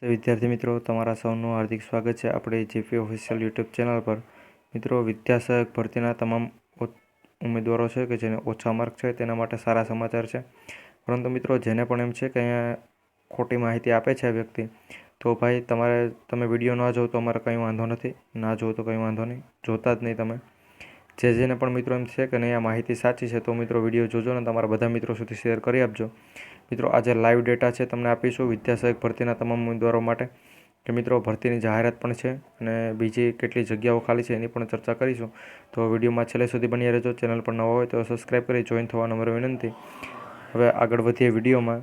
તો વિદ્યાર્થી મિત્રો, તમારા સૌનું હાર્દિક સ્વાગત છે આપણી જીપી ઓફિશિયલ યુટ્યુબ ચેનલ પર. મિત્રો, વિદ્યાસહાયક ભરતીના તમામ ઉમેદવારો છે કે જેને ઓછા માર્ક છે તેના માટે સારા સમાચાર છે. પરંતુ મિત્રો, જેને પણ એમ છે કે અહીંયા ખોટી માહિતી આપે છે આ વ્યક્તિ, તો ભાઈ તમે વિડીયો ના જોવો તો અમારે કંઈ વાંધો નથી, ના જોવો તો કંઈ વાંધો નહીં, જોતા જ નહીં તમે. જેને પણ મિત્રો એમ છે કે નહીં આ માહિતી સાચી છે તો મિત્રો વિડીયો જોજો ને તમારા બધા મિત્રો સુધી શેર કરી આપજો. મિત્રો, આજે લાઈવ ડેટા છે તમને આપીશું વિદ્યાસહાયક ભરતીના તમામ ઉમેદવારો માટે, કે મિત્રો ભરતીની જાહેરાત પણ છે અને બીજી કેટલી જગ્યાઓ ખાલી છે એની પણ ચર્ચા કરીશું. તો વિડીયોમાં છેલ્લે સુધી બની રહેજો. ચેનલ પર નવા હોય તો સબસ્ક્રાઈબ કરી જોઈન થવાનો મારો વિનંતી. હવે આગળ વધીએ વિડીયોમાં.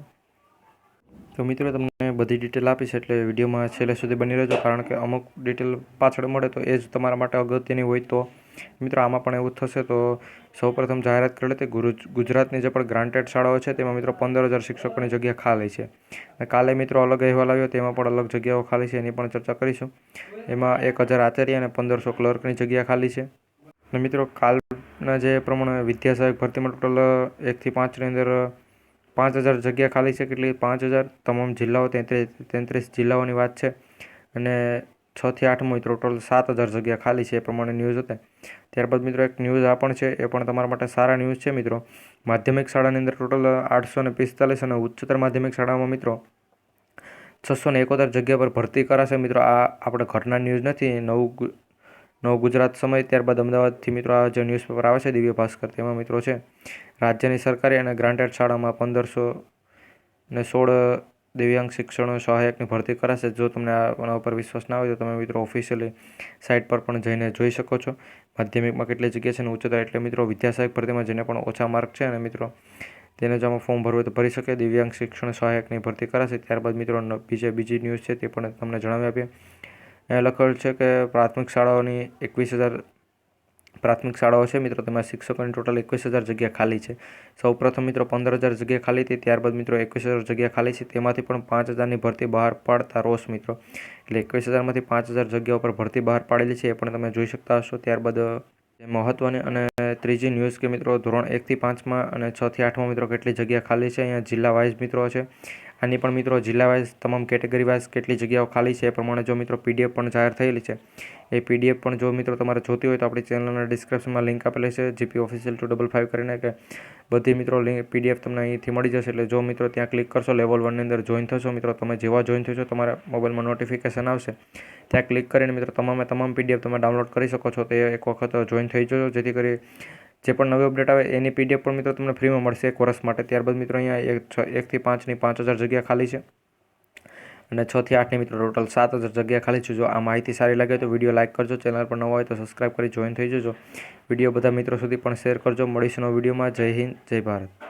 તો મિત્રો, તમને બધી ડિટેલ આપીશ એટલે વિડીયોમાં છેલ્લે સુધી બની રહેજો, કારણ કે અમુક ડિટેલ પાછળ મળે તો એ જ તમારા માટે અગત્યની હોય. તો મિત્રો, આમાં પણ એવું થશે. તો સૌપ્રથમ જાહેરાત કરી હતી ગુજરાતની જે પણ ગ્રાન્ટેડ શાળાઓ છે તેમાં મિત્રો 15,000 શિક્ષકોની જગ્યા ખાલી છે. અને કાલે મિત્રો અલગ અહેવાલ આવ્યો, તેમાં પણ અલગ જગ્યાઓ ખાલી છે એની પણ ચર્ચા કરીશું. એમાં 1,000 આચાર્ય અને 1,500 ક્લર્કની જગ્યા ખાલી છે. અને મિત્રો, કાલના જે પ્રમાણે વિદ્યાસહાયક ભરતીમાં ટોટલ 1 થી 5ની અંદર 5,000 જગ્યા ખાલી છે. કેટલી? 5,000. તમામ જિલ્લાઓ 33 જિલ્લાઓની વાત છે. અને 6 થી 8 ટોટલ 7,000 જગ્યા ખાલી છે એ પ્રમાણે ન્યૂઝ હતા. ત્યારબાદ મિત્રો એક ન્યૂઝ આ પણ છે, એ પણ તમારા માટે સારા ન્યૂઝ છે મિત્રો. માધ્યમિક શાળાની અંદર ટોટલ 845 અને ઉચ્ચતર માધ્યમિક શાળામાં મિત્રો 671 જગ્યા પર ભરતી કરાશે. મિત્રો, આ આપણે ઘરના ન્યૂઝ નથી. નવ ગુજરાત સમય, ત્યારબાદ અમદાવાદથી મિત્રો આ જે ન્યૂઝપેપર આવે છે દિવ્ય ભાસ્કર, તેમાં મિત્રો છે રાજ્યની સરકારી અને ગ્રાન્ટેડ શાળામાં 1,516 દિવ્યાંગ શિક્ષણો સહાયકની ભરતી કરાશે. જો તમને આના ઉપર વિશ્વાસ ના હોય તો તમે મિત્રો ઓફિશિયલી સાઇટ પર પણ જઈને જોઈ શકો છો માધ્યમિકમાં કેટલી જગ્યા છે અને ઉચ્ચતર. એટલે મિત્રો, વિદ્યાસહાયક ભરતીમાં જેને પણ ઓછા માર્ક છે અને મિત્રો તેને જો આમાં ફોર્મ ભરવું હોય તો ભરી શકે. દિવ્યાંગ શિક્ષણ સહાયકની ભરતી કરાશે. ત્યારબાદ મિત્રો બીજી ન્યૂઝ છે તે પણ તમને જણાવી આપીએ. અહીંયા લખેલ છે કે પ્રાથમિક શાળાઓની 21,000 પ્રાથમિક શાળાઓ છે મિત્રો, તેમાં શિક્ષકોની ટોટલ 21,000 જગ્યા ખાલી છે. સૌપ્રથમ મિત્રો 15,000 જગ્યા ખાલી હતી, ત્યારબાદ મિત્રો 21,000 જગ્યા ખાલી છે. તેમાંથી પણ 5,000ની ભરતી બહાર પાડતા રોષ મિત્રો. એટલે 21,000માંથી 5,000 જગ્યાઓ પર ભરતી બહાર પાડેલી છે, એ પણ તમે જોઈ શકતા હશો. ત્યારબાદ મહત્વની અને ત્રીજી ન્યૂઝ કે મિત્રો ધોરણ 1 થી 5માં અને 6 થી 8માં મિત્રો કેટલી જગ્યા ખાલી છે. અહીંયા જિલ્લા વાઇઝ મિત્રો છે. આની પણ મિત્રો જિલ્લા વાઇઝ તમામ કેટેગરી વાઇઝ કેટલી જગ્યાઓ ખાલી છે એ પ્રમાણે જો મિત્રો પીડીએફ પણ જાહેર થયેલી છે. એ પીડીએફ પણ જો મિત્રો તમારે જોતી હોય તો આપણી ચેનલના ડિસ્ક્રિપ્શનમાં લિંક આપેલી છે જીપી ઓફિશિયલ 255 કરીને, કે બધી મિત્રો પીડીએફ તમને અહીંથી મળી જશે. એટલે જો મિત્રો ત્યાં ક્લિક કરશો, લેવલ 1ની અંદર જોઈન થશો મિત્રો, તમે જેવા જોઈન થશો તમારા મોબાઈલમાં નોટિફિકેશન આવશે. ત્યાં ક્લિક કરીને મિત્રો તમામ પીડીએફ તમે ડાઉનલોડ કરી શકો છો. તે એક વખત જોઈન થઈ જજો, જેથી કરી જે પણ નવી અપડેટ આવે એની પીડીએફ પણ મિત્રો તમને ફ્રીમાં મળશે 1 વર્ષ માટે. ત્યારબાદ મિત્રો અહીંયા 1 થી 5ની 5,000 જગ્યા ખાલી છે અને 6 થી 8ની મિત્રો ટોટલ 7,000 જગ્યા ખાલી છે. જો આ માહિતી સારી લાગે તો વિડીયો લાઇક કરજો, ચેનલ પર નવા હોય તો સબસ્ક્રાઈબ કરી જોઈન થઈ જજો. વિડીયો બધા મિત્રો સુધી પણ શેર કરજો. મળીશું નવા વિડીયોમાં. જય હિન્દ, જય ભારત.